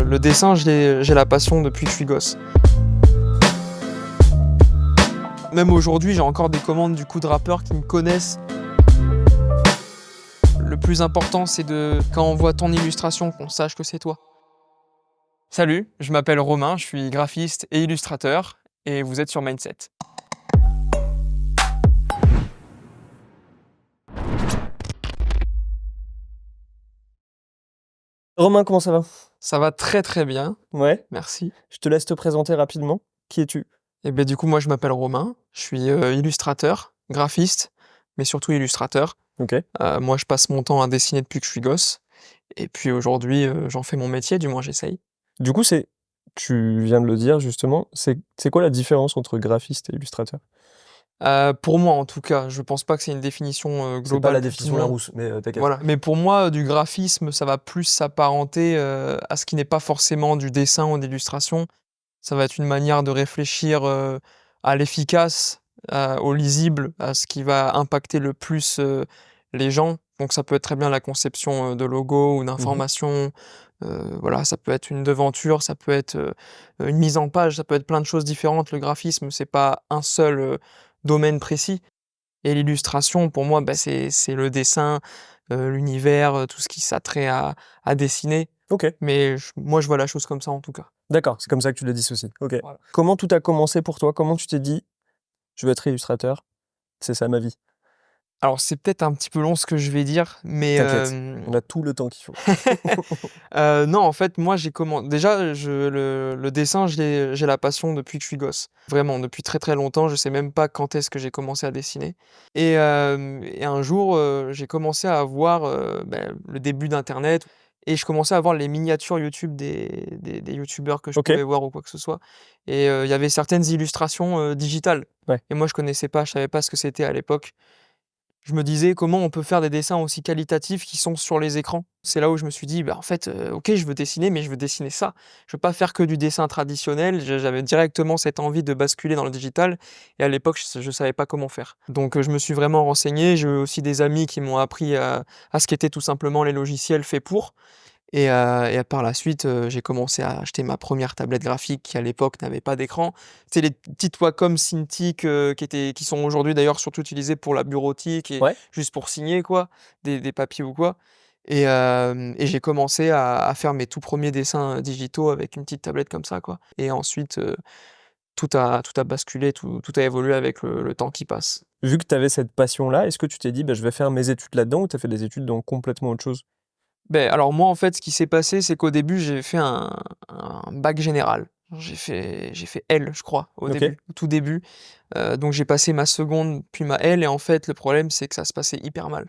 Le dessin, j'ai la passion depuis que je suis gosse. Même aujourd'hui, j'ai encore des commandes du coup de rappeurs qui me connaissent. Le plus important, c'est quand on voit ton illustration, qu'on sache que c'est toi. Salut, je m'appelle Romain, je suis graphiste et illustrateur, et vous êtes sur Mindset. Romain, comment ça va? Ça va très très bien, Ouais, merci. je te laisse te présenter rapidement. Qui es-tu? Et ben du coup, moi je m'appelle Romain, je suis illustrateur, graphiste, mais surtout illustrateur. Ok. Moi je passe mon temps à dessiner depuis que je suis gosse, et puis aujourd'hui j'en fais mon métier, du moins j'essaye. Du coup, tu viens de le dire justement, c'est quoi la différence entre graphiste et illustrateur? Pour moi en tout cas, je pense pas que c'est une définition C'est pas globale la pour tout le définition monde. Larousse, mais t'inquiète. Voilà, mais pour moi, du graphisme, ça va plus s'apparenter à ce qui n'est pas forcément du dessin ou d'illustration. Ça va être une manière de réfléchir à l'efficace, au lisible, à ce qui va impacter le plus les gens. Donc ça peut être très bien la conception de logos ou Mhm. d'informations. Voilà, ça peut être une devanture, ça peut être une mise en page, ça peut être plein de choses différentes. Le graphisme, c'est pas un seul domaine précis. Et l'illustration, pour moi, bah, c'est le dessin, l'univers, tout ce qui s'attrait à dessiner. Ok, Mais moi, je vois la chose comme ça, en tout cas. d'accord, c'est comme ça que tu le dissocies. Ok. Voilà. Comment tout a commencé pour toi? Comment tu t'es dit, je veux être illustrateur, c'est ça ma vie? Alors, c'est peut-être un petit peu long ce que je vais dire, mais T'inquiète, on a tout le temps qu'il faut. non, en fait, moi, déjà, le dessin, j'ai la passion depuis que je suis gosse. Vraiment, depuis très, très longtemps. Je sais même pas quand est-ce que j'ai commencé à dessiner et un jour, j'ai commencé à voir, le début d'internet et je commençais à voir les miniatures YouTube des youtubeurs que je Ok, pouvais voir ou quoi que ce soit et il y avait certaines illustrations, digitales ouais. et moi, je connaissais pas, je savais pas ce que c'était à l'époque. Je me disais: «Comment on peut faire des dessins aussi qualitatifs qui sont sur les écrans?» C'est là où je me suis dit: «Bah, en fait, OK, je veux dessiner, mais je veux dessiner ça. Je veux pas faire que du dessin traditionnel». J'avais directement cette envie de basculer dans le digital et à l'époque, je savais pas comment faire. Donc je me suis vraiment renseigné. J'ai eu aussi des amis qui m'ont appris à ce qu'étaient tout simplement les logiciels faits pour et par la suite, j'ai commencé à acheter ma première tablette graphique qui, à l'époque, n'avait pas d'écran. C'était les petites Wacom Cintiq, qui sont aujourd'hui d'ailleurs surtout utilisées pour la bureautique et Ouais, juste pour signer quoi, des papiers ou quoi et j'ai commencé à faire mes tout premiers dessins, digitaux avec une petite tablette comme ça quoi et ensuite, tout a basculé, tout a évolué avec le temps qui passe. vu que tu avais cette passion-là, est-ce que tu t'es dit, bah, je vais faire mes études là-dedans ou tu as fait des études dans complètement autre chose? Beh, alors moi, en fait, ce qui s'est passé, c'est qu'au début, j'ai fait un bac général. J'ai fait L, je crois, Ok, au tout début. Donc j'ai passé ma seconde, puis ma L et en fait, le problème, c'est que ça se passait hyper mal.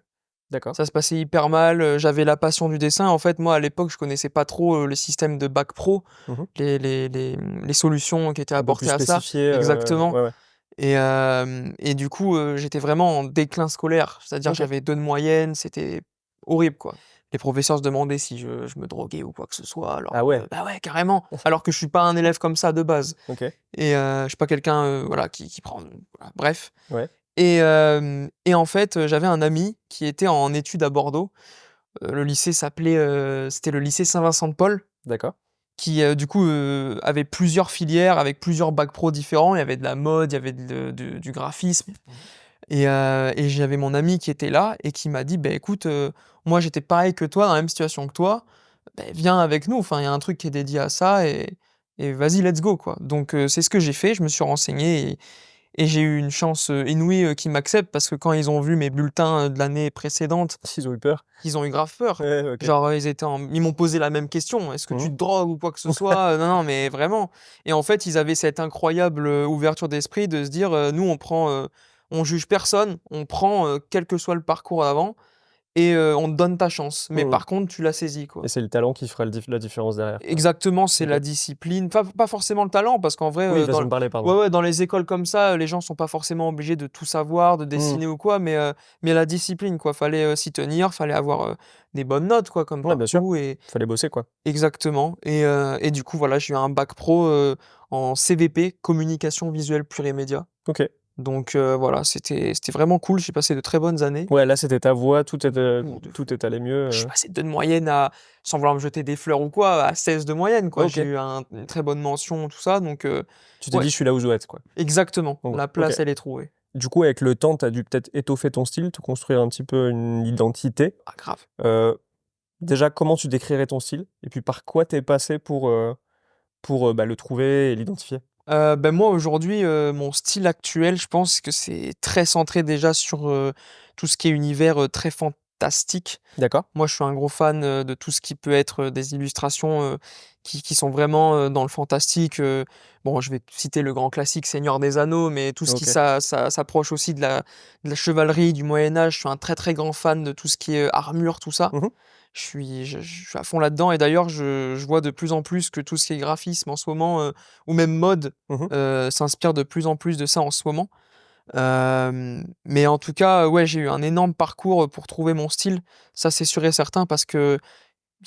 d'accord. Ça se passait hyper mal, j'avais la passion du dessin. En fait, moi, à l'époque, je connaissais pas trop, le système de bac pro, Mhm. les solutions qui étaient Un peu plus apportées à ça. spécifié, Exactement ouais, ouais. et du coup, j'étais vraiment en déclin scolaire. C'est-à-dire, Ok. j'avais 2 de moyenne, c'était horrible, quoi. Les professeurs se demandaient si je me droguais ou quoi que ce soit, alors Ah ouais, bah, ouais, carrément! Alors que je suis pas un élève comme ça de base ok, et je suis pas quelqu'un, voilà, qui prend voilà, bref ouais, et en fait, j'avais un ami qui était en études à Bordeaux. Le lycée s'appelait, c'était le lycée Saint-Vincent-de-Paul d'accord. qui, du coup, avait plusieurs filières avec plusieurs bacs pro différents. Il y avait de la mode, il y avait du graphisme et j'avais mon ami qui était là et qui m'a dit: «Beh, écoute, moi j'étais pareil que toi, dans la même situation que toi, beh, viens avec nous, enfin il y a un truc qui est dédié à ça et vas-y let's go quoi». Donc c'est ce que j'ai fait, je me suis renseigné et j'ai eu une chance, inouïe, qu'ils m'acceptent parce que quand ils ont vu mes bulletins, de l'année précédente, Ils ont eu peur? ils ont eu grave peur. Ouais, OK. Genre, ils m'ont posé la même question: «Est-ce que tu Mmh. te drogues ou quoi que ce soit?» Non, non, mais vraiment et en fait, ils avaient cette incroyable, ouverture d'esprit de se dire, «Nous, on juge personne, on prend, quel que soit le parcours avant et on te donne ta chance, mais Mmh. par contre, tu la saisis, quoi». Et c'est le talent qui fera la différence derrière, quoi. Exactement, c'est OK. la discipline, pas forcément le talent parce qu'en vrai, Oui, dans façon de parler, pardon. ouais, ouais, dans les écoles comme ça, les gens sont pas forcément obligés de tout savoir, de Mmh. dessiner ou quoi, mais la discipline, quoi. Fallait, s'y tenir, fallait avoir, des bonnes notes, quoi, comme Ouais, bien sûr. partout et Fallait bosser, quoi. exactement et du coup, voilà, j'ai eu un bac pro, en CVP, communication visuelle plurimédia, OK. Donc voilà, c'était vraiment cool, j'ai passé de très bonnes années. Ouais, là, c'était ta voix, Ouh, de tout fou. est allé mieux, Je suis passé de moyenne à, sans vouloir me jeter des fleurs ou quoi, à 16 de moyenne, quoi. J'ai OK. eu une très bonne mention, tout ça, donc Tu t'es ouais, dit: «Je suis là où je dois être», quoi, exactement, en gros. la OK. place, elle est trouvée. Du coup, avec le temps, tu as dû peut-être étoffer ton style, te construire un petit peu une identité. Ah grave. Heu, Déjà, comment tu décrirais ton style? Et puis par quoi tu es passé pour, bah, le trouver et l'identifier? Bah, moi aujourd'hui, mon style actuel, je pense que c'est très centré déjà sur, tout ce qui est univers, très fantastique. D'accord. Moi, je suis un gros fan, de tout ce qui peut être, des illustrations, qui sont vraiment, dans le fantastique, bon, je vais citer le grand classique Seigneur des Anneaux, mais tout ce qui OK. ça s'approche aussi de la chevalerie, du Moyen Âge. Je suis un très, très grand fan de tout ce qui est, armure, tout ça. Mmh. Je suis à fond là-dedans et d'ailleurs je vois de plus en plus que tout ce qui est graphisme en ce moment, ou même mode, Mmh. s'inspire de plus en plus de ça en ce moment. Mais en tout cas, ouais, j'ai eu un énorme parcours, pour trouver mon style. Ça, c'est sûr et certain parce qu'il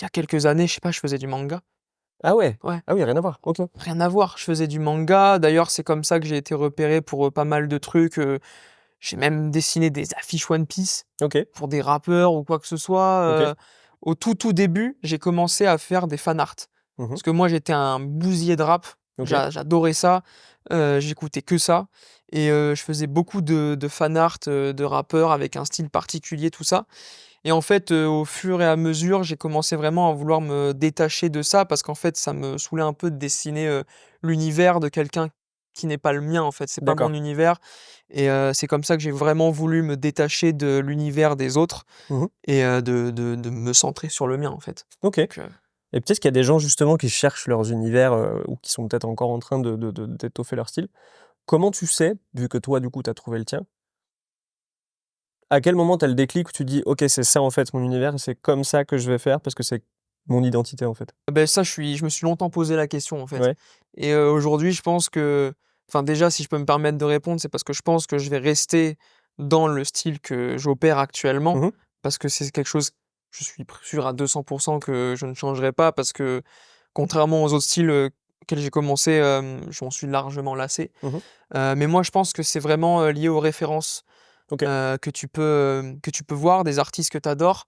y a quelques années, je sais pas, je faisais du manga. Ah ouais! Ouais, Ah oui, rien à voir. OK. rien à voir, je faisais du manga. D'ailleurs, c'est comme ça que j'ai été repéré pour, pas mal de trucs, j'ai même dessiné des affiches One Piece OK. pour des rappeurs ou quoi que ce soit, OK. au tout, tout début, j'ai commencé à faire des fan art. Mmh. Parce que moi, j'étais un bousier de rap, OK. j'adorais ça, j'écoutais que ça et je faisais beaucoup de fan art, de rappeurs avec un style particulier, tout ça et en fait, au fur et à mesure, j'ai commencé vraiment à vouloir me détacher de ça parce qu'en fait, ça me saoulait un peu de dessiner, l'univers de quelqu'un qui n'est pas le mien, en fait. C'est pas mon D'accord. univers et c'est comme ça que j'ai vraiment voulu me détacher de l'univers des autres Mmh. et de me centrer sur le mien, en fait. OK. Donc Et peut-être qu'il y a des gens justement qui cherchent leurs univers, ou qui sont peut-être encore en train d'étoffer leur style. Comment tu sais, vu que toi, du coup, tu as trouvé le tien, à quel moment tu as le déclic où tu dis: «OK, c'est ça en fait mon univers et c'est comme ça que je vais faire parce que c'est mon identité en fait»? ça, je me suis longtemps posé la question, en fait Ouais. et aujourd'hui, je pense que enfin, déjà, si je peux me permettre de répondre, c'est parce que je pense que je vais rester dans le style que j'opère actuellement, Mmh. parce que c'est quelque chose, je suis sûr à 200 que je ne changerai pas parce que contrairement aux autres styles, auxquels j'ai commencé, je m'en suis largement lassé. Mmh. Mais moi, je pense que c'est vraiment, lié aux références, OK. que tu peux voir, des artistes que tu adores,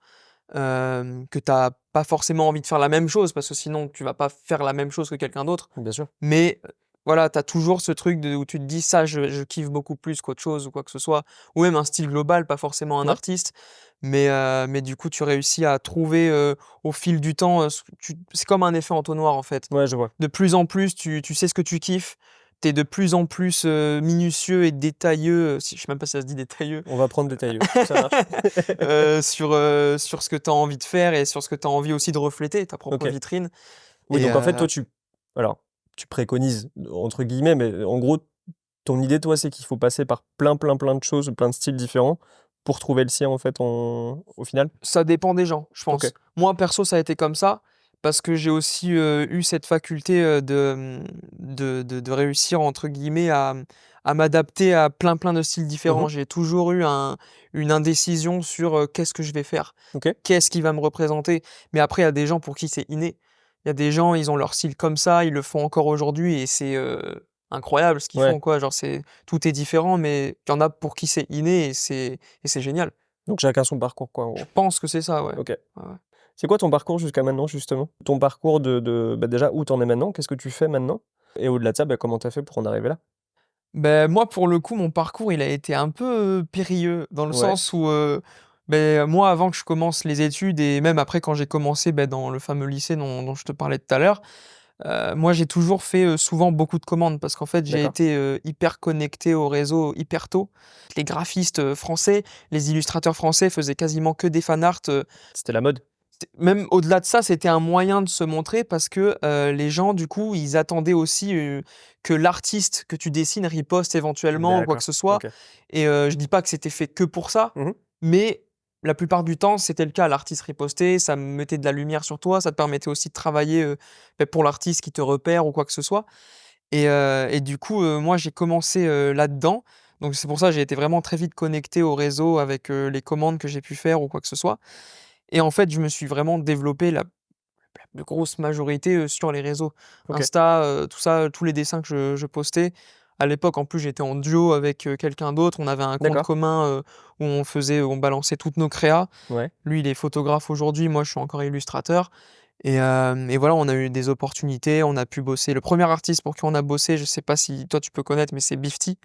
que tu as pas forcément envie de faire la même chose parce que sinon tu vas pas faire la même chose que quelqu'un d'autre. Bien sûr. Mais, voilà, tu as toujours ce truc de où tu te dis: «Ça, je kiffe beaucoup plus qu'autre chose» ou quoi que ce soit. Ou même un style global, pas forcément un Ouais. artiste. Mais du coup, tu réussis à trouver, au fil du temps, ce que tu c'est comme un effet entonnoir, en fait. Ouais, je vois. De plus en plus, tu sais ce que tu kiffes, tu es de plus en plus, minutieux et détailleux, si je sais même pas si ça se dit détailleux, On va prendre détailleux, ça marche. sur ce que tu as envie de faire et sur ce que tu as envie aussi de refléter, ta propre OK. vitrine Oui, et donc en fait, toi, alors, tu «préconises» entre guillemets, mais en gros, ton idée, toi, c'est qu'il faut passer par plein, plein, plein de choses, plein de styles différents pour trouver le sien, en fait, au final? ça dépend des gens, je OK. pense. Moi, perso, ça a été comme ça parce que j'ai aussi, eu cette faculté, de réussir entre guillemets à m'adapter à plein, plein de styles Mmh. différents. J'ai toujours eu une indécision sur, qu'est-ce que je vais faire? OK. Qu'est-ce qui va me représenter? Mais après, il y a des gens pour qui c'est inné. Il y a des gens, ils ont leur style comme ça, ils le font encore aujourd'hui et c'est, incroyable ce qu'ils Ouais, font, quoi. Genre c'est tout est différent, mais il y en a pour qui c'est inné et c'est génial. donc chacun son parcours, quoi, en Je gros. pense que c'est ça, ouais. OK. Ouais, ouais. C'est quoi ton parcours jusqu'à maintenant, justement? Ton parcours bah, déjà, où tu en es maintenant? Qu'est-ce que tu fais maintenant? Et au-delà de ça, bah, comment tu as fait pour en arriver là? Moi, pour le coup, mon parcours, il a été un peu, périlleux dans le Ouais. sens où, moi, avant que je commence les études et même après quand j'ai commencé, dans le fameux lycée dont je te parlais tout à l'heure, moi, j'ai toujours fait, souvent beaucoup de commandes parce qu'en fait, j'ai D'accord. été, hyper connecté au réseau hyper tôt. Les graphistes, français, les illustrateurs français faisaient quasiment que des fan art, C'était la mode? même au-delà de ça, c'était un moyen de se montrer parce que, les gens, du coup, ils attendaient aussi, que l'artiste que tu dessines riposte éventuellement ou quoi que D'accord. ce soit OK. et je dis pas que c'était fait que pour ça, Mmh. mais la plupart du temps, c'était le cas. L'artiste ripostait, ça mettait de la lumière sur toi, ça te permettait aussi de travailler, pour l'artiste qui te repère ou quoi que ce soit et du coup, moi, j'ai commencé, là-dedans, donc c'est pour ça, j'ai été vraiment très vite connecté au réseau avec, les commandes que j'ai pu faire ou quoi que ce soit et en fait, je me suis vraiment développé la plus grosse majorité, sur les réseaux. OK. Insta, tout ça, tous les dessins que je postais. À l'époque, en plus, j'étais en duo avec, quelqu'un d'autre. On avait un compte D'accord. commun, où on balançait toutes nos créas. Ouais. Lui, il est photographe aujourd'hui, moi, je suis encore illustrateur et voilà, on a eu des opportunités, on a pu bosser. Le premier artiste pour qui on a bossé, je sais pas si toi tu peux connaître, mais c'est Bifty.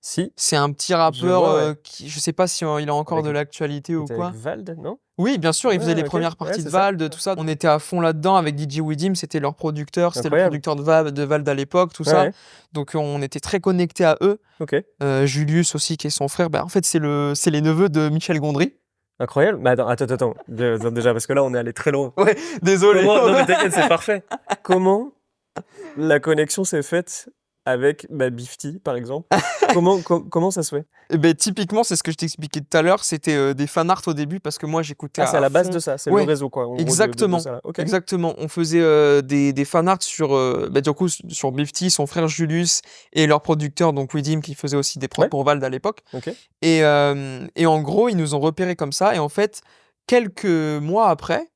Si, C'est un petit je rappeur, vois, ouais. qui je sais pas si, il a encore Avec de l'actualité il ou était avec quoi. Vald, non? Oui, bien sûr, il faisait Ouais, les OK. premières Ouais, parties de c'est ça. Vald, tout ça. On était à fond là-dedans avec DJ Widim, c'était leur producteur, c'était le Incroyable. producteur de Vald à l'époque, tout Ouais, ça. ouais. Donc on était très connectés à eux. OK. Julius aussi qui est son frère, en fait c'est les neveux de Michel Gondry. Incroyable. Mais attends. Déjà, parce que là, on est allé très loin. Ouais, désolé. Comment non, mais t'inquiète, c'est parfait. Comment la connexion s'est faite avec, bah, Bifty, par exemple? Comment ça se fait? Et beh, typiquement, c'est ce que je t'expliquais tout à l'heure, c'était, des fan art au début parce que moi j'écoutais Ah, c'est à à la base de fond. ça, c'est le Ouais, réseau, quoi, en gros, de exactement, ça, là. OK. exactement. On faisait, des fan art sur, du coup, sur Bifty, son frère Julius et leur producteur donc Widim qui faisait aussi des prods Ouais, pour Vald à l'époque OK. et en gros, ils nous ont repérés comme ça et en fait, quelques mois après,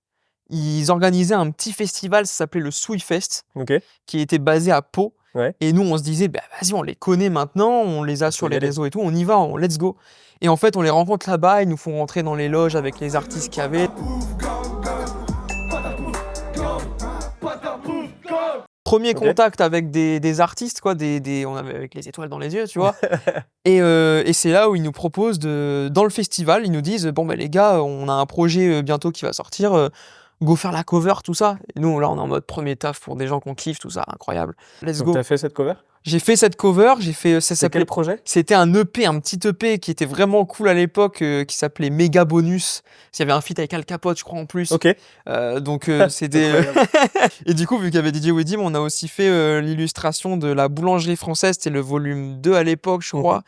ils organisaient un petit festival, ça s'appelait le Swifest, OK. qui était basé à Pau Ouais. et nous, on se disait: «Bah, vas-y, on les connaît maintenant, on les a Faut sur y les aller. réseaux et tout, on y va, on let's go» et en fait, on les rencontre là-bas, ils nous font rentrer dans les loges avec les artistes qu'il y avait. Premier OK. contact avec des artistes quoi, des on avait avec les étoiles dans les yeux, tu vois? Et c'est là où ils nous proposent dans le festival, ils nous disent: «Bon, bah, les gars, on a un projet, bientôt qui va sortir, go faire la cover, tout ça». Et nous, là, on est en mode premier taf pour des gens qu'on kiffe, tout ça, incroyable. Let's Donc go. t'as fait cette cover? J'ai fait cette cover, ça C'est quel s'appelait projet? c'était un EP, un petit EP qui était vraiment cool à l'époque, qui s'appelait Méga Bonus. Il y avait un feat avec Al Capote, je crois, en plus. OK. Donc c'était, Incroyable. et du coup, vu qu'il y avait DJ Widim, on a aussi fait, l'illustration de la boulangerie française. C'était le volume 2 à l'époque, je Mmh. crois,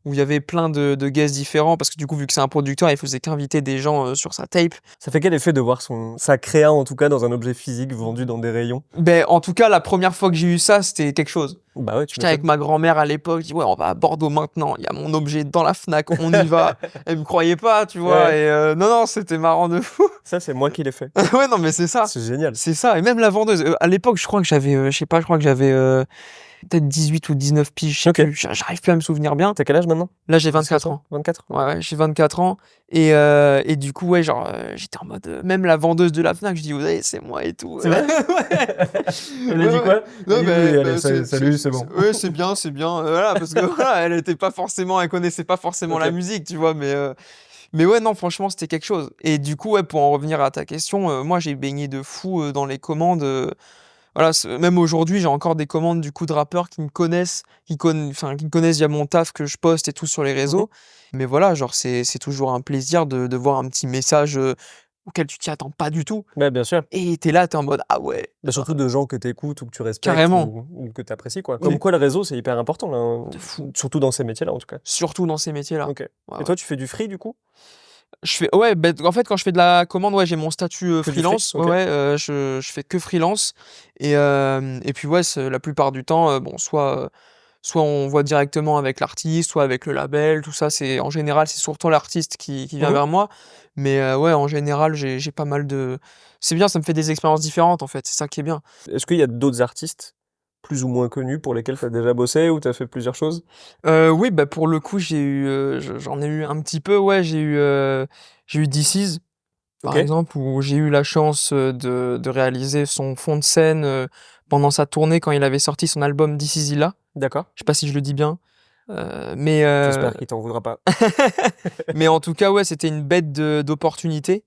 où il y avait plein de guests différents parce que du coup, vu que c'est un producteur, il faisait qu'inviter des gens, sur sa tape. Ça fait quel effet de voir sa créa, en tout cas, dans un objet physique vendu dans des rayons? Beh, en tout cas, la première fois que j'ai eu ça, c'était quelque chose. Bah, ouais, tu J'étais avec m'étonnes. ma grand-mère à l'époque, je dis: «Ouais, on va à Bordeaux maintenant, il y a mon objet dans la Fnac, on y va». Elle me croyait pas, tu vois? Ouais. Et non, c'était marrant de fou. Ça, c'est moi qui l'ai fait. Ouais, non, mais c'est ça, C'est génial. c'est ça et même la vendeuse, à l'époque, je crois que j'avais, je sais pas, je crois que j'avais, peut-être 18 ou 19 piges, je sais OK. plus, j'arrive plus à me souvenir bien. Tu as quel âge maintenant? Là, j'ai 24 ans. 24? Ouais, ouais, j'ai 24 ans et du coup, ouais, genre, j'étais en mode, même la vendeuse de la Fnac, je dis: «Vous savez, c'est moi et tout». C'est vrai? Ouais. Elle a Ouais, dit ouais. quoi? Non, Oui, mais oui, allez, salut, c'est bon. ouais, c'est bien, voilà, parce que voilà, elle connaissait pas forcément la OK. musique, tu vois? Mais ouais, non, franchement, c'était quelque chose et du coup, ouais, pour en revenir à ta question, moi, j'ai baigné de fou, dans les commandes, voilà, même aujourd'hui, j'ai encore des commandes, du coup, de rappeurs qui me connaissent, qui me connaissent via mon taf que je poste et tout sur les Mmh. réseaux. Mais voilà, genre, c'est toujours un plaisir de voir un petit message, auquel tu t'y attends pas du tout Ouais, bien sûr. et tu es là, tu es en mode: «Ah ouais, Bah, surtout de gens que tu écoutes ou que tu respectes carrément, ou que tu apprécies, quoi. Comme oui, quoi le réseau, c'est hyper important, là, hein, de fou». surtout dans ces métiers-là, en tout cas. Surtout dans ces métiers-là. OK. Ouais, Et ouais. toi, tu fais du free, du coup? Je fais ouais, en fait, quand je fais de la commande, ouais, j'ai mon statut, Que du free? freelance. Ouais, OK. ouais, je fais que freelance et puis, ouais, la plupart du temps, bon, soit on voit directement avec l'artiste, soit avec le label, tout ça, en général, c'est surtout l'artiste qui vient Mmh. vers moi. Mais ouais, en général, j'ai pas mal de c'est bien, ça me fait des expériences différentes, en fait, c'est ça qui est bien. Est-ce qu'il y a d'autres artistes, plus ou moins connus, pour lesquels tu as déjà bossé ou tu as fait plusieurs choses? Oui, bah, pour le coup, j'ai eu, j'en ai eu un petit peu, ouais, j'ai eu This Is, par OK, exemple, où j'ai eu la chance, de réaliser son fond de scène, pendant sa tournée quand il avait sorti son album This Is Illa. d'accord. Je sais pas si je le dis bien, mais J'espère qu'il t'en voudra pas. mais en tout cas, ouais, c'était une bête d'opportunité.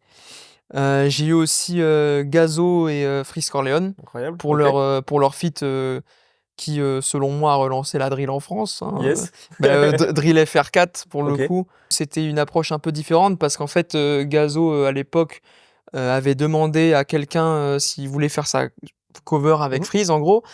J'ai eu aussi, Gazo et Freeze Corleone Incroyable, OK. pour leur feat, qui, selon moi, a relancé la drill en France, hein, Yes. Drill FR4 pour le OK. coup. C'était une approche un peu différente parce qu'en fait, Gazo, à l'époque, avait demandé à quelqu'un, s'il voulait faire sa cover avec Mmh. Freeze, en gros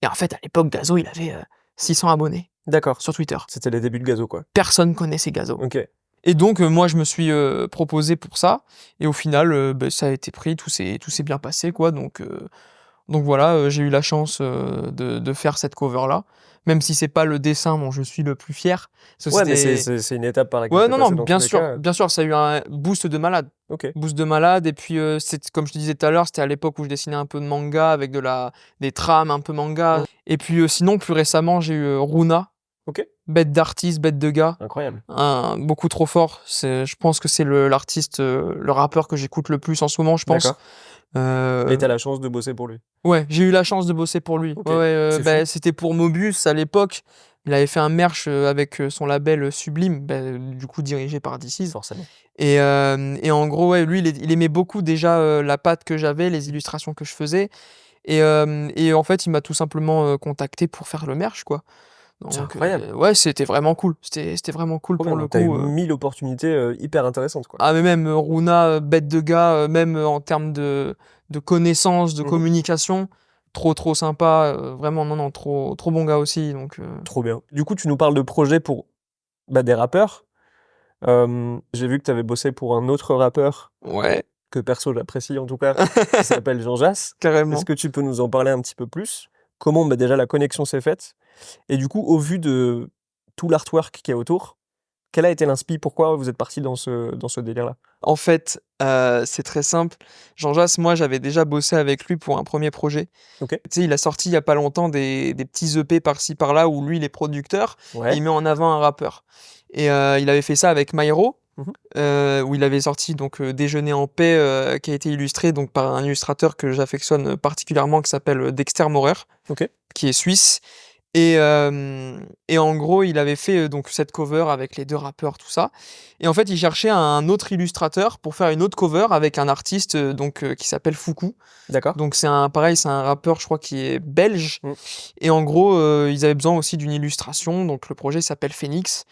et en fait, à l'époque, Gazo, il avait, 600 abonnés D'accord. sur Twitter. C'était les débuts de Gazo, quoi. Personne connaissait Gazo OK. et donc moi, je me suis, proposé pour ça et au final, ça a été pris, tout s'est bien passé, quoi donc voilà, j'ai eu la chance, de faire cette cover-là, même si c'est pas le dessin dont je suis le plus fier. Parce que Ouais, mais c'est c'était c'est c'est une étape par laquelle ouais, tu es non, non, passé dans tous les cas. bien sûr, ça a eu un boost de malade. OK. Boost de malade et puis, comme je te disais tout à l'heure, c'était à l'époque où je dessinais un peu de manga avec des trames un peu manga Mmh. et puis, sinon plus récemment, j'ai eu, Runa OK. Bête d'artiste, bête de gars, Incroyable. beaucoup trop fort. Je pense que c'est l'artiste, le rappeur que j'écoute le plus en ce moment, je pense. D'accord. Et tu Heu, as la chance de bosser pour lui? ouais, j'ai eu la chance de bosser pour lui. OK, Ouais, ouais, c'est fou. bah, c'était pour Mobius à l'époque. Il avait fait un merch, avec, son label, Sublime, bah, du coup dirigé par DC'z. Forcément. Et en gros, ouais, lui, il aimait beaucoup déjà, la patte que j'avais, les illustrations que je faisais et en fait, il m'a tout simplement, contacté pour faire le merch, quoi. C'est Donc incroyable. ouais, c'était vraiment cool. C'était vraiment cool Trop pour bien, le donc tu as eu coup. 1000 opportunités, hyper intéressantes, quoi. Ah mais même, Runa, bête de gars, même, en termes de connaissances, de Mmh. communication, trop, trop sympa, vraiment non, non, trop trop bon gars aussi donc Trop bien. Du coup, tu nous parles de projets pour, bah, des rappeurs. J'ai vu que tu avais bossé pour un autre rappeur, ouais, que perso j'apprécie en tout cas, qui s'appelle Jean Jass. Est-ce carrément. que tu peux nous en parler un petit peu plus? Comment, bah, déjà la connexion s'est faite? Et du coup, au vu de tout l'artwork qu'il y a autour, quelle a été l'inspi? Pourquoi vous êtes partis dans ce délire-là? En fait, c'est très simple. Jean Jass, moi, j'avais déjà bossé avec lui pour un premier projet. OK. Tu sais, il a sorti il y a pas longtemps des petits EP par-ci par-là où lui, il est producteur et Ouais. il met en avant un rappeur et il avait fait ça avec Myro, Mmh. où il avait sorti donc, Déjeuner en paix, qui a été illustré donc par un illustrateur que j'affectionne particulièrement qui s'appelle, Dexter Maurer, OK. qui est suisse et en gros, il avait fait, donc cette cover avec les 2 rappeurs, tout ça et en fait, il cherchait un autre illustrateur pour faire une autre cover avec un artiste, donc qui s'appelle Foucou. D'accord. Donc c'est un rappeur, je crois, qui est belge Mmh. et en gros, ils avaient besoin aussi d'une illustration, donc le projet s'appelle Phénix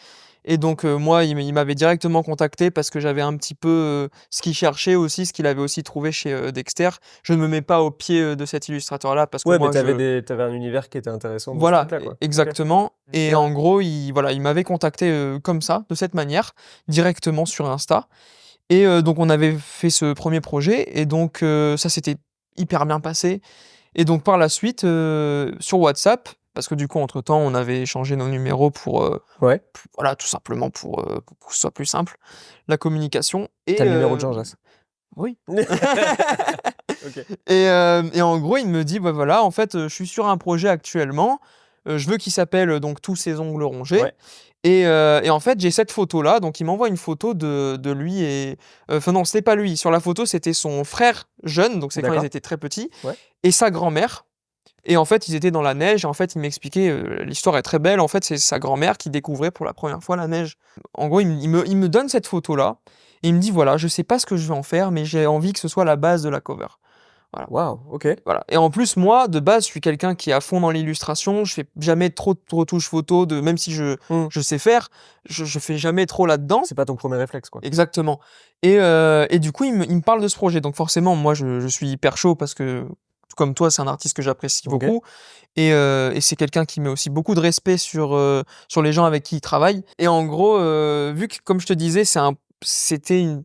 et donc moi, il m'avait directement contacté parce que j'avais un petit peu, ce qu'il cherchait aussi, ce qu'il avait aussi trouvé chez, Dexter. Je ne me mets pas au pied, de cet illustrateur-là parce que Ouais, mais moi je tu avais un univers qui était intéressant dans ce voilà, truc-là, quoi. OK. exactement et Et en en gros, il m'avait contacté, comme ça, de cette manière, directement sur Insta et donc on avait fait ce premier projet et donc ça s'était hyper bien passé et donc par la suite, sur WhatsApp, parce que du coup entre temps on avait échangé nos numéros ouais, voilà tout simplement pour que ce soit plus simple, la communication tu as le numéro de Jean Jass? oui OK. et en gros il me dit: «Bah voilà en fait, je suis sur un projet actuellement, je veux qu'il s'appelle, donc Tous ses ongles rongés Ouais, et en fait j'ai cette photo là», donc il m'envoie une photo de lui et enfin non c'était pas lui, sur la photo c'était son frère jeune, donc c'est quand ils d'accord. étaient très petits Ouais. et sa grand-mère. Et en fait, ils étaient dans la neige et en fait, il m'expliquait, l'histoire est très belle, en fait, c'est sa grand-mère qui découvrait pour la première fois la neige. En gros, il me donne cette photo-là et il me dit: «Voilà, je sais pas ce que je vais en faire, mais j'ai envie que ce soit la base de la cover». Voilà, Waouh, OK. voilà et en plus, moi, de base, je suis quelqu'un qui est à fond dans l'illustration, je fais jamais trop de retouches photos de même si Mmh. je sais faire, je fais jamais trop là-dedans. C'est pas ton premier réflexe, quoi. Exactement et du coup, il me parle de ce projet donc forcément, moi, je suis hyper chaud parce que, tout comme toi, c'est un artiste que j'apprécie OK. beaucoup et c'est quelqu'un qui met aussi beaucoup de respect sur les gens avec qui il travaille et en gros, vu que comme je te disais, c'était une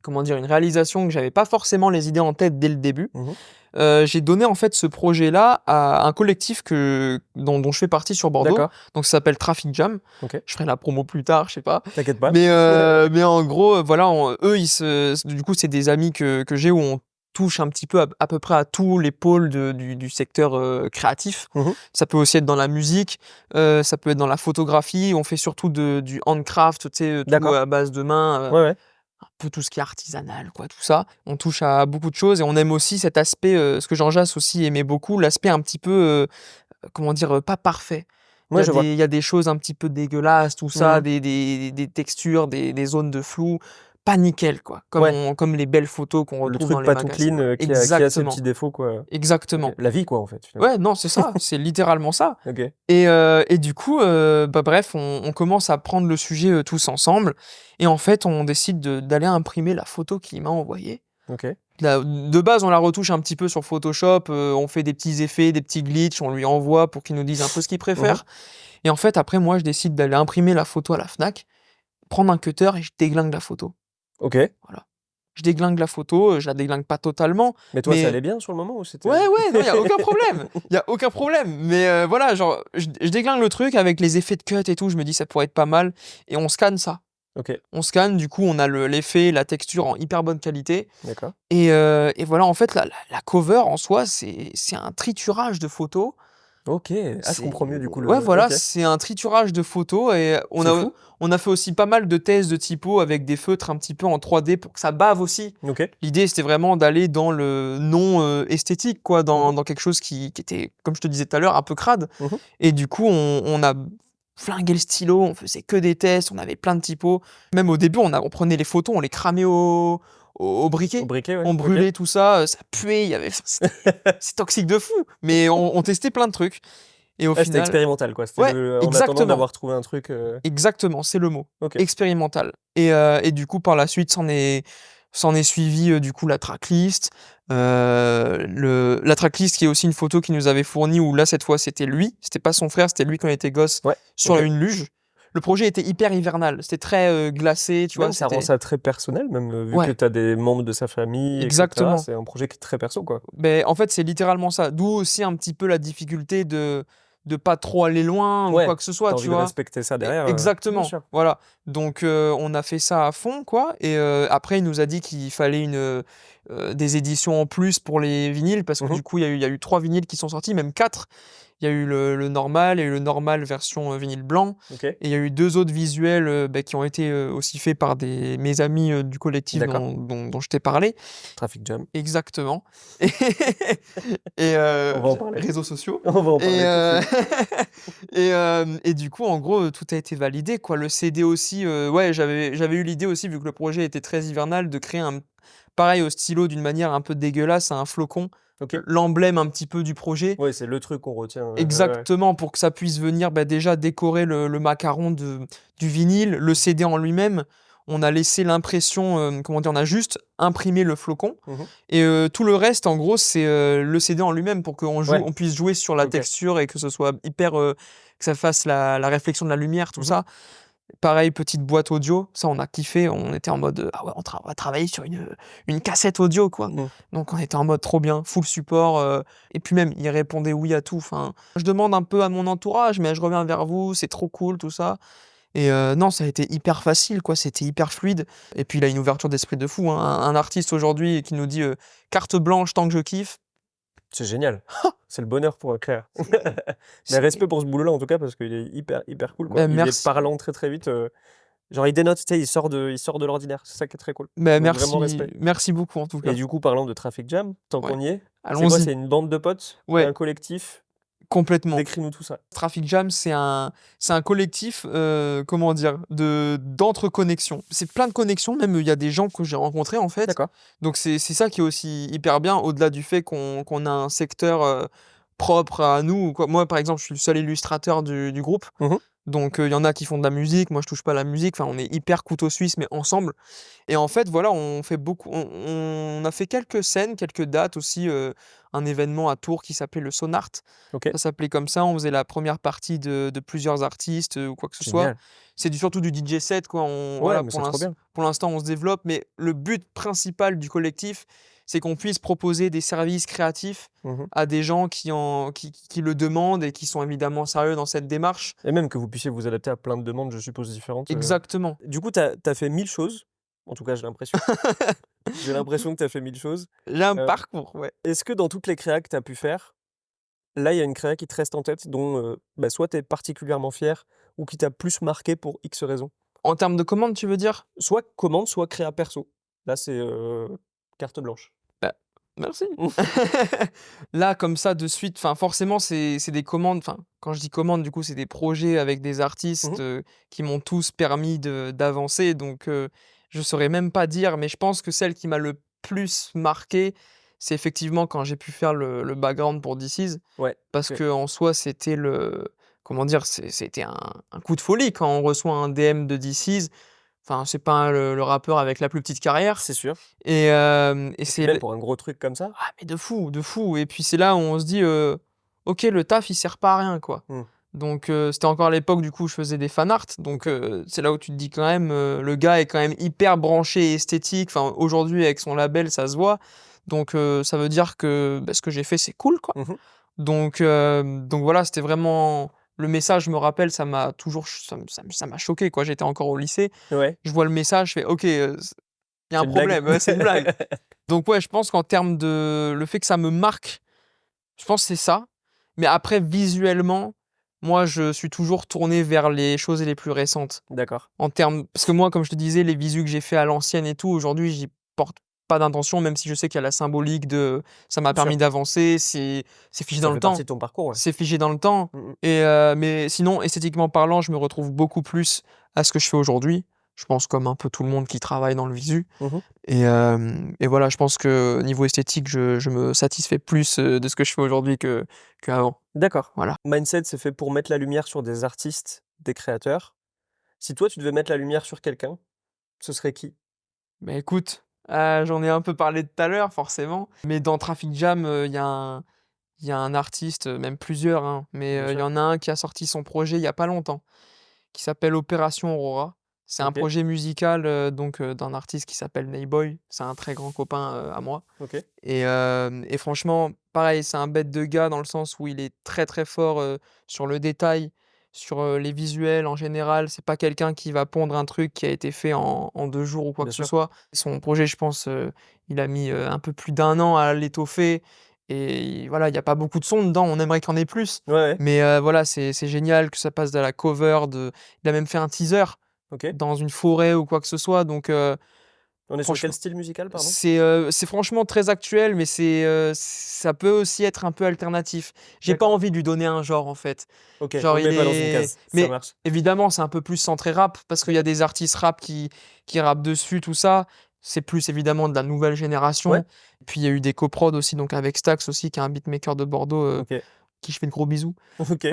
comment dire? Une réalisation que j'avais pas forcément les idées en tête dès le début, Mmh. j'ai donné en fait ce projet-là à un collectif dont je fais partie sur Bordeaux, D'accord. donc ça s'appelle Traffic Jam. OK. Je ferai la promo plus tard, je sais pas. T'inquiète pas. Mais en gros, voilà, eux, du coup, c'est des amis que j'ai où on touche un petit peu à peu près à tous les pôles du secteur créatif. Mmh. Ça peut aussi être dans la musique, ça peut être dans la photographie. On fait surtout du handcraft, tu sais, tout D'accord. à base de main, Ouais, ouais. un peu tout ce qui est artisanal, quoi, tout ça. On touche à beaucoup de choses et on aime aussi cet aspect, ce que Jean Jass aussi aimait beaucoup, l'aspect un petit peu, comment dire? Pas parfait. Ouais, je vois. Il y a des choses un petit peu dégueulasses, tout ça, Mmh. des textures, des zones de flou, pas nickel, quoi, Ouais, comme les belles photos qu'on le retrouve dans truc les pas tout magazines. clean, qui a ses Exactement, petits défauts, quoi. OK. exactement. La vie, quoi, en fait, finalement. Ouais, non, c'est ça, c'est littéralement ça OK. et du coup, bah, bref, on commence à prendre le sujet, tous ensemble et en fait, on décide d'aller imprimer la photo qu'il m'a envoyée. OK. De base, on la retouche un petit peu sur Photoshop, on fait des petits effets, des petits glitches, on lui envoie pour qu'il nous dise un peu ce qu'il Mmh. préfère et en fait, après moi, je décide d'aller imprimer la photo à la Fnac, prendre un cutter et je déglingue la photo. OK. Voilà. Je déglingue la photo, je la déglingue pas totalement, Mais toi, ça mais allait bien sur le moment ou c'était ouais, ouais, non, il y a aucun problème, il y a aucun problème, mais voilà, genre, je déglingue le truc avec les effets de cut et tout, je me dis: «Ça pourrait être pas mal» et on scanne ça. OK, On scanne, du coup, on a l'effet, la texture en hyper bonne qualité d'accord. et voilà, en fait, la cover en soi, c'est un triturage de photos OK. Ah, je C'est comprends mieux du coup ouais, le voilà, OK. c'est un triturage de photos et C'est fou. on a fait aussi pas mal de tests de typo avec des feutres un petit peu en 3D pour que ça bave aussi. OK. L'idée, c'était vraiment d'aller dans le non, esthétique quoi, Mmh mh. dans quelque chose qui était, comme je te disais tout à l'heure, un peu crade Mmh. et du coup, on a flingué le stylo, on faisait que des tests, on avait plein de typos. Même au début, on prenait les photos, on les cramait au Au briquet, briquet, ouais, on OK. brûlait tout ça, ça puait, il y avait c'est toxique de fou, mais on testait plein de trucs et au Ouais, c'était final expérimental quoi, c'était ouais, le en attendant exactement, d'avoir trouvé un truc, exactement, c'est le mot, OK. expérimental et du coup, par la suite, s'en est suivi, du coup, la tracklist, la tracklist qui est aussi une photo qu'il nous avait fournie où là, cette fois, c'était lui, c'était pas son frère, c'était lui quand il était gosse Ouais, sur OK. une luge. Le projet était hyper hivernal, c'était très, glacé, tu vois? Même ça rend C'était ça très personnel même, vu que ouais, tu as des membres de sa famille et cetera, exactement. c'est un projet qui est très perso quoi. Beh, en fait, c'est littéralement ça. D'où aussi un petit peu la difficulté de pas trop aller loin ou Ouais, quoi que ce soit, tu as tu envie de vois? respecter ça derrière, bien Exactement, sûr. voilà. Donc on a fait ça à fond, quoi et après il nous a dit qu'il fallait des éditions en plus pour les vinyles parce que Mmh. du coup, il y a eu 3 vinyles qui sont sortis, même 4. Il y a eu le normal, il y a eu le normal version, vinyle blanc OK, et il y a eu 2 autres visuels, bah, qui ont été, aussi faits par mes amis, du collectif d'accord. dont je t'ai parlé. Traffic Jam, Exactement et on va en parler. réseaux sociaux On va en et parler tout de suite. et du coup, en gros, tout a été validé, quoi. Le CD aussi, ouais, j'avais eu l'idée aussi, vu que le projet était très hivernal, de créer un pareil au stylo d'une manière un peu dégueulasse, un flocon, OK. l'emblème un petit peu du projet. Ouais, c'est le truc qu'on retient, ouais, ouais. Exactement, pour que ça puisse venir, bah, déjà décorer le macaron du vinyle, le CD en lui-même. On a laissé l'impression, comment dire? On a juste imprimé le flocon Mmh. et tout le reste, en gros, c'est, le CD en lui-même pour Ouais, on puisse jouer sur la OK. texture et que ce soit hyper, que ça fasse la réflexion de la lumière, tout Mmh. ça. Pareil, petite boîte audio, ça on a kiffé, on était en mode, «Ah ouais, on va travailler sur une cassette audio, quoi». Mmh. Donc on était en mode trop bien, full support, et puis même, il répondait oui à tout, enfin, je demande un peu à mon entourage, mais je reviens vers vous, c'est trop cool, tout ça et non, ça a été hyper facile, quoi, c'était hyper fluide et puis il a une ouverture d'esprit de fou, hein. Un artiste aujourd'hui qui nous dit, «Carte blanche tant que je kiffe», C'est génial. C'est le bonheur pour, Claire. Mais c'est respect pour ce boulot-là en tout cas parce qu'il est hyper, hyper cool quoi. bah, Il est merci, parlant très, très vite, genre il dénote, tu sais, il sort de l'ordinaire. C'est ça qui est très cool. bah, Donc vraiment merci respect. merci beaucoup en tout Et cas. du coup, parlant de Traffic Jam, tant Ouais, qu'on y est, c'est quoi? allons-y. C'est une bande de potes? C'est Ouais, un collectif? complètement. Décris-nous tout ça. Traffic Jam, c'est un collectif, comment dire? D'entre-connexions. C'est plein de connexions, même, il y a des gens que j'ai rencontrés, en fait. D'accord. Donc c'est ça qui est aussi hyper bien, au-delà du fait qu'on a un secteur, propre à nous ou quoi. Moi, par exemple, je suis le seul illustrateur du groupe, Mmh. donc il y en a qui font de la musique, moi je touche pas à la musique, enfin on est hyper couteau suisse, mais ensemble et en fait, voilà, on a fait quelques scènes, quelques dates aussi, un événement à Tours qui s'appelait le Sonart. OK. Ça s'appelait comme ça, on faisait la première partie de plusieurs artistes, ou quoi que ce soit. Génial. Surtout du DJ set quoi, Ouais, voilà, mais c'est trop bien. pour l'instant on se développe, mais le but principal du collectif, c'est qu'on puisse proposer des services créatifs Mmh. à des gens qui le demandent et qui sont évidemment sérieux dans cette démarche. Et même que vous puissiez vous adapter à plein de demandes, je suppose, différentes, Exactement. Du coup, tu as fait 1000 choses. En tout cas, j'ai l'impression. J'ai l'impression que tu as fait 1000 choses. J'ai un Heu, parcours, ouais. Est-ce que dans toutes les créas que tu as pu faire, là, il y a une créa qui te reste en tête dont, bah, soit tu es particulièrement fier ou qui t'a plus marqué pour X raisons? En termes de commandes, tu veux dire? Soit commande, soit créa perso. Là, c'est, carte blanche. Bah, merci. Là, comme ça, de suite, enfin, forcément, c'est des commandes, enfin, quand je dis commandes, du coup, c'est des projets avec des Mmh artistes, mh. qui m'ont tous permis d'avancer, donc je saurais même pas dire, mais je pense que celle qui m'a le plus marqué, c'est effectivement quand j'ai pu faire le background pour This Is, Ouais, parce OK. qu'en soi, c'était comment dire? C'était un coup de folie quand on reçoit un DM de This Is. Enfin, c'est pas le rappeur avec la plus petite carrière C'est sûr. et Et puis c'est même l pour un gros truc comme ça. ah mais de fou et puis c'est là où on se dit, «OK, le taf, il sert pas à rien, quoi». Mmh. Donc c'était encore à l'époque, du coup, je faisais des fan art, donc OK. c'est là où tu te dis quand même, le gars est quand même hyper branché esthétique. Enfin, aujourd'hui, avec son label, ça se voit. Donc ça veut dire que, bah, ce que j'ai fait, c'est cool, quoi. Mmh mh. Donc voilà, c'était vraiment le message, je me rappelle, ça m'a toujours ch ça m'a choqué, quoi. J'étais encore au lycée, Ouais, je vois le message, je fais: «OK, il y a c'est un une blague? problème, ouais, c'est une blague». Donc ouais, je pense qu'en termes de le fait que ça me marque, je pense que c'est ça Mais après visuellement, moi je suis toujours tourné vers les choses les plus récentes. D'accord. En termes parce que moi, comme je te disais, les visus que j'ai fait à l'ancienne et tout, aujourd'hui, j'y porte pas d'intention, même si je sais qu'il y a la symbolique de ça m'a Bien sûr. permis d'avancer, c'est figé Ça dans le fait partie temps. de ton parcours, ouais. C'est figé dans le temps Mmh mh. et mais sinon, esthétiquement parlant, je me retrouve beaucoup plus à ce que je fais aujourd'hui. Je pense comme un peu tout le monde qui travaille dans le visu Mmh. et voilà, je pense que niveau esthétique, je me satisfais plus, de ce que je fais aujourd'hui que qu'avant. D'accord. Voilà. Mindset, c'est fait pour mettre la lumière sur des artistes, des créateurs. Si toi, tu devais mettre la lumière sur quelqu'un, ce serait qui? Bah, écoute, j'en ai un peu parlé tout à l'heure forcément, mais dans Traffic Jam, il y a un artiste, même plusieurs, hein, mais Bien il y sûr. en a un qui a sorti son projet il y a pas longtemps, qui s'appelle Opération Aurora. C'est un OK, projet musical, d'un artiste qui s'appelle Nayboy. C'est un très grand copain, à moi OK. et franchement, pareil, c'est un bête de gars dans le sens où il est très, très fort, sur le détail, sur, les visuels en général. C'est pas quelqu'un qui va pondre un truc qui a été fait en 2 jours ou quoi Bien que ce sûr. soit. Son projet, je pense, il a mis, un peu plus d'1 an à l'étoffer et voilà, il y a pas beaucoup de sons dedans, on aimerait qu'il y en ait plus. Ouais, ouais. Mais, voilà, c'est génial que ça passe de la cover de il a même fait un teaser OK. dans une forêt ou quoi que ce soit donc, On est sur quel franchement style musical, pardon? c'est franchement très actuel, mais ça peut aussi être un peu alternatif. J'ai pas D'accord. envie de lui donner un genre, en fait. OK, on Genre le il met pas dans une est case, ça mais marche. évidemment, c'est un peu plus centré rap, parce qu'il y a des artistes rap qui rappent dessus, tout ça. C'est plus évidemment de la nouvelle Ouais? génération. Puis il y a eu des coprods aussi, donc avec Stax aussi, qui est un beatmaker de Bordeaux, OK. qui je fais de gros bisous. OK.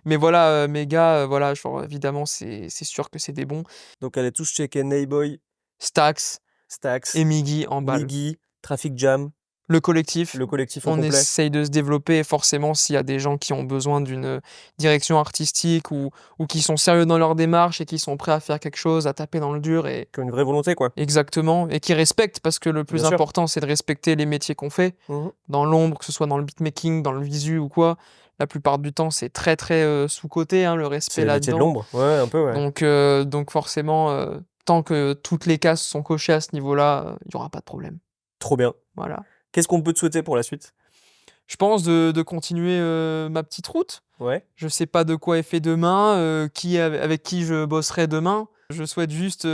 Mais voilà, mes gars, voilà, genre évidemment, c'est sûr que c'est des bons. Donc allez tous checker Nayboy, Stax Stax, et Miggy en balle. Miggy, Traffic Jam, Le collectif, le collectif au on complet. essaye de se développer et forcément s'il y a des gens qui ont besoin d'une, direction artistique ou qui sont sérieux dans leur démarche et qui sont prêts à faire quelque chose, à taper dans le dur et Qui ont une vraie volonté, quoi. exactement et qui respectent parce que le Bien plus sûr. important, c'est de respecter les métiers qu'on fait. Mmh. Dans l'ombre, que ce soit dans le beatmaking, dans le visu ou quoi, la plupart du temps, c'est très, très, sous-coté, hein, le C'est respect les métiers de là-dedans. l'ombre. Ouais, un peu, ouais. Donc forcément, tant que toutes les cases sont cochées à ce niveau-là, il y aura pas de problème. Trop bien. Voilà. Qu'est-ce qu'on peut te souhaiter pour la suite? Je pense de continuer, ma petite route. Ouais, Je sais pas de quoi est fait demain, avec qui je bosserai demain. Je souhaite juste,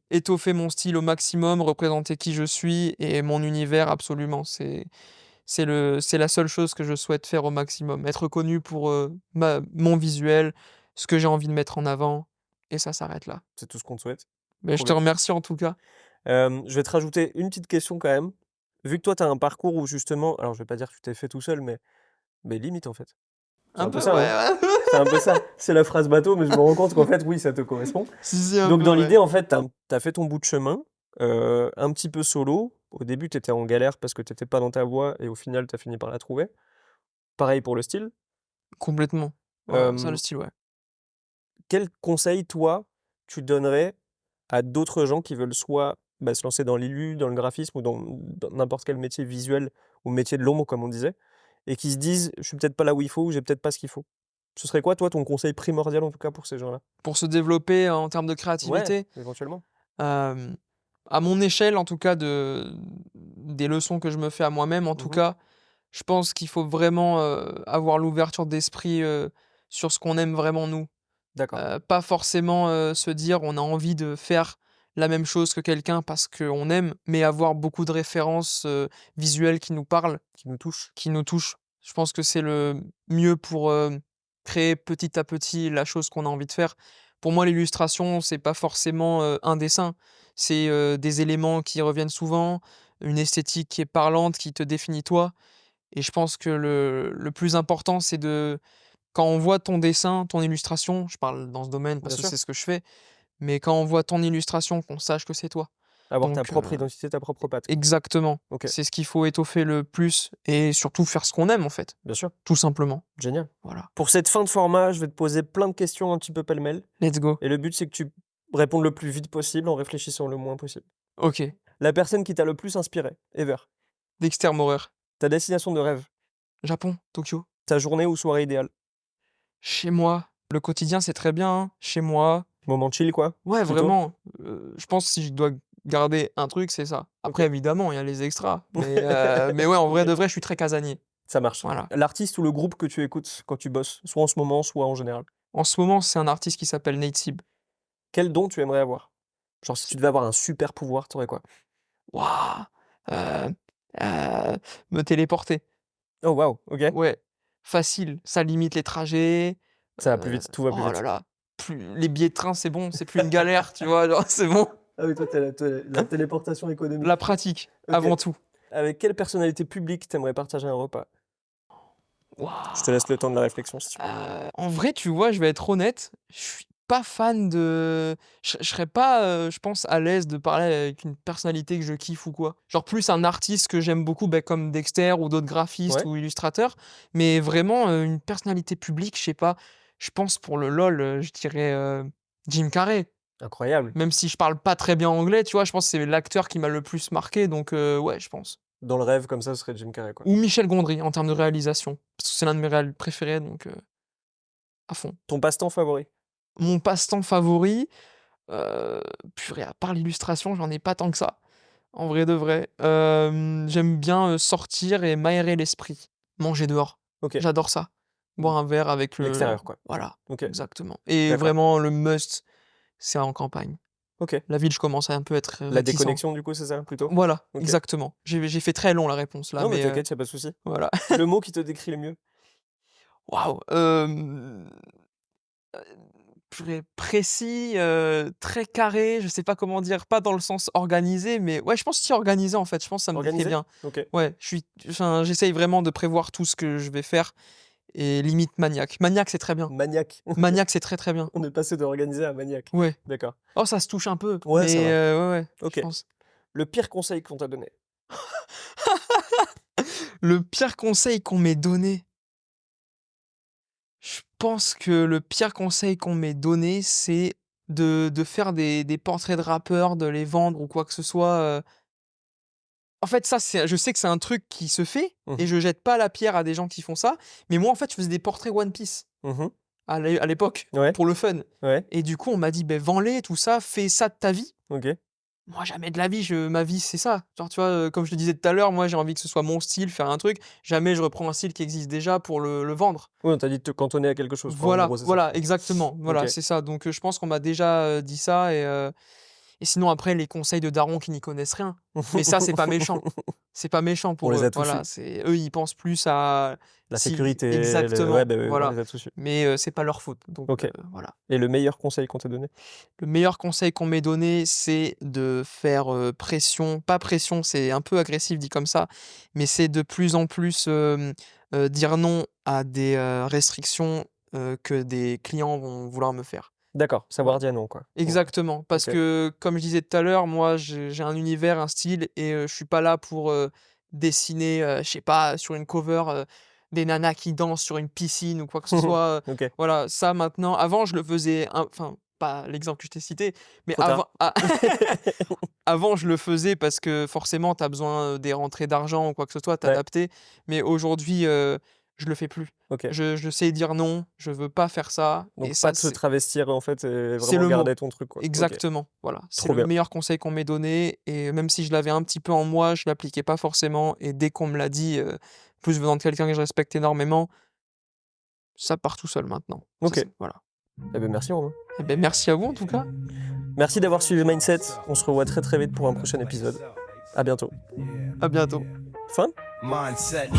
étoffer mon style au maximum, représenter qui je suis et mon univers absolument. C'est la seule chose que je souhaite faire au maximum. Être connu pour, mon visuel, ce que j'ai envie de mettre en avant et ça s'arrête là. c'est tout ce qu'on te souhaite. Mais je Trop te bien. remercie en tout cas. Je vais te rajouter une petite question quand même. Vu que toi, tu as un parcours où justement alors je vais pas dire que tu t'es fait tout seul, mais limite, en fait. C'est Un un peu peu, ça, hein? ouais, ouais. C'est un peu ça. C'est la phrase bateau, mais je me rends compte qu'en fait, oui, ça te correspond. Si, si, un Donc peu, dans ouais. l'idée, en fait, tu as fait ton bout de chemin, un petit peu solo. Au début, tu étais en galère parce que tu étais pas dans ta voie et au final, tu as fini par la trouver. Pareil pour le style. Complètement. Ouais, ça le Hem, style, ouais. quel conseil, toi, tu donnerais à d'autres gens qui veulent soit, bah, se lancer dans l'ILU, dans le graphisme ou dans n'importe quel métier visuel ou métier de l'ombre, comme on disait, et qui se disent: «Je suis peut-être pas là où il faut ou j'ai peut-être pas ce qu'il faut». Ce serait quoi, toi, ton conseil primordial, en tout cas, pour ces gens-là? Pour se développer en termes de Ouais, créativité, éventuellement. hem, à mon échelle en tout cas des leçons que je me fais à moi-même en tout Mmh. cas, je pense qu'il faut vraiment, avoir l'ouverture d'esprit, sur ce qu'on aime vraiment nous. D'accord, Pas forcément, se dire: «On a envie de faire la même chose que quelqu'un parce qu'on aime», mais avoir beaucoup de références, visuelles qui nous parlent, qui nous touche. qui nous touchent. Je pense que c'est le mieux pour, créer petit à petit la chose qu'on a envie de faire. Pour moi, l'illustration, c'est pas forcément, un dessin. C'est, des éléments qui reviennent souvent, une esthétique qui est parlante, qui te définit toi et je pense que le plus important, c'est de quand on voit ton dessin, ton illustration, je parle dans ce domaine parce Bien que sûr. c'est ce que je fais, mais quand on voit ton illustration, qu'on sache que c'est toi. Avoir ta Donc, propre identité, ta propre patte, quoi. exactement, OK, c'est ce qu'il faut étoffer le plus et surtout faire ce qu'on aime en fait, bien sûr, tout simplement. génial. Voilà, Pour cette fin de format, je vais te poser plein de questions un petit peu pêle-mêle let's go. et le but, c'est que tu répondes le plus vite possible en réfléchissant le moins possible. OK, La personne qui t'a le plus inspiré, ever. Dexter Morer, Ta destination de rêve, Japon, Tokyo. ta journée ou soirée idéale. Chez moi, le quotidien c'est très bien, hein, chez moi. Moment chill, quoi, Ouais, plutôt? vraiment, je pense que si je dois garder un truc, c'est ça. Après OK. évidemment, il y a les extras, mais ouais, en vrai OK. de vrai, je suis très casanier. Ça marche. Voilà. L'artiste ou le groupe que tu écoutes quand tu bosses, soit en ce moment, soit en général? En ce moment, c'est un artiste qui s'appelle Nate Sib. Quel don tu aimerais avoir? Genre si tu devais avoir un super pouvoir, tu aurais quoi? Waouh! Heu me téléporter. Oh waouh, OK. Ouais, facile, ça limite les trajets, Ça va plus vite, tout va plus oh là vite. là, plus les billets de train, c'est bon, c'est plus une galère, tu vois? Genre, c'est bon. Ah oui, toi, tu la téléportation La économique. pratique, OK. avant tout. Avec quelle personnalité publique t'aimerais partager un repas? Je te laisse Waouh! le temps de la réflexion si tu veux. En vrai, tu vois, je vais être honnête, je suis pas fan de je serais pas, je pense, à l'aise de parler avec une personnalité que je kiffe ou quoi. Genre plus un artiste que j'aime beaucoup, comme Dexter ou d'autres graphistes Ouais? ou illustrateurs, mais vraiment, une personnalité publique, je sais pas, je pense pour le LOL, je dirais, Jim Carrey. Incroyable. Même si je parle pas très bien anglais, tu vois? Je pense que c'est l'acteur qui m'a le plus marqué donc ouais, je pense. Dans le rêve comme ça, ce serait Jim Carrey, quoi. Ou Michel Gondry en termes de réalisation, parce que c'est l'un de mes réals préférés donc à fond. Ton passe-temps favori? Mon passe-temps favori, heu, purée, à part l'illustration, j'en ai pas tant que ça, en vrai de vrai. J'aime bien, sortir et m'aérer l'esprit, manger dehors. OK. J'adore ça. Boire un verre avec le L'extérieur, quoi. voilà, OK, exactement et d'accord. vraiment le must, c'est en campagne. OK. La ville, je commence à un peu être La réticent. déconnexion, du coup, c'est ça, plutôt? Voilà, OK. exactement. J'ai fait très long la réponse là, Non, mais mais t'inquiète, y a pas de souci. voilà. Le mot qui te décrit le mieux? Waouh, purée, précis, très carré, je sais pas comment dire, pas dans le sens organisé, mais ouais, je pense si organisé en fait, je pense que ça me décrit Organisé? bien. OK. Ouais, j'essaye vraiment de prévoir tout ce que je vais faire et limite maniaque. Maniaque, c'est très bien. Maniaque. Maniaque, c'est très, très bien. On est passé de organisé à maniaque. Ouais. D'accord. Oh, ça se touche un peu, Ouais, ça mais va. ouais, ouais, je OK. pense. Le pire conseil qu'on t'a donné? Le pire conseil qu'on m'ait donné, je pense que le pire conseil qu'on m'ait donné, c'est de faire des portraits de rappeurs, de les vendre ou quoi que ce soit, en fait, ça, c'est je sais que c'est un truc qui se fait Mmh et mh. je jette pas la pierre à des gens qui font ça, mais moi, en fait, je faisais des portraits One Piece Mmh. à l'époque, Ouais, pour le fun ouais, et du coup, on m'a dit: «Beh, vends-les, tout ça, fais ça de ta vie». OK. Moi, jamais de la vie, ma vie, c'est ça. Genre, tu vois, comme je te disais tout à l'heure, moi, j'ai envie que ce soit mon style, faire un truc. Jamais je reprends un style qui existe déjà pour le vendre. Oui, on t'a dit de te cantonner à quelque chose, quoi, en Voilà, gros, c'est ça? voilà, exactement. OK. Voilà, c'est ça. Donc, je pense qu'on m'a déjà, dit ça et sinon après les conseils de darons qui n'y connaissent rien. Mais ça, c'est pas méchant. C'est pas méchant On pour les eux. a tous Voilà, eus. c'est eux, ils pensent plus à La si sécurité, le ouais, exactement, bah, oui, on voilà. les a tous eus. Mais, c'est pas leur faute. Donc, OK. voilà. Et le meilleur conseil qu'on t'ait donné? Le meilleur conseil qu'on m'ait donné, c'est de faire, pression pas pression, c'est un peu agressif dit comme ça, mais c'est de plus en plus, dire non à des, restrictions, que des clients vont vouloir me faire. D'accord, Voilà. savoir dire non, quoi, en gros. Exactement, parce OK. que comme je disais tout à l'heure, moi j'ai un univers, un style et je suis pas là pour, dessiner, je sais pas, sur une cover, des nanas qui dansent sur une piscine ou quoi que ce soit, OK. voilà, ça maintenant avant je le faisais enfin, pas l'exemple que je t'ai cité, mais Trop tard. avant je le faisais parce que forcément tu as besoin, des rentrées d'argent ou quoi que ce soit, Ouais, t'adapter, mais aujourd'hui, je le fais plus. OK. Je sais dire non, je veux pas faire ça et Donc pas ça de se c'est travestir, en fait, et c'est vraiment le mot. garder ton truc, quoi. OK. Exactement, voilà. C'est Trop le bien. meilleur conseil qu'on m'ait donné et même si je l'avais un petit peu en moi, je l'appliquais pas forcément et dès qu'on me l'a dit, plus venant de quelqu'un que je respecte énormément, ça part tout seul maintenant. Ça OK. c'est voilà. Eh beh, merci Romain. Et beh, merci à vous en tout cas. Merci d'avoir suivi Mindset. On se revoit très, très vite pour un prochain épisode. À bientôt. À bientôt. Fin? Mindset.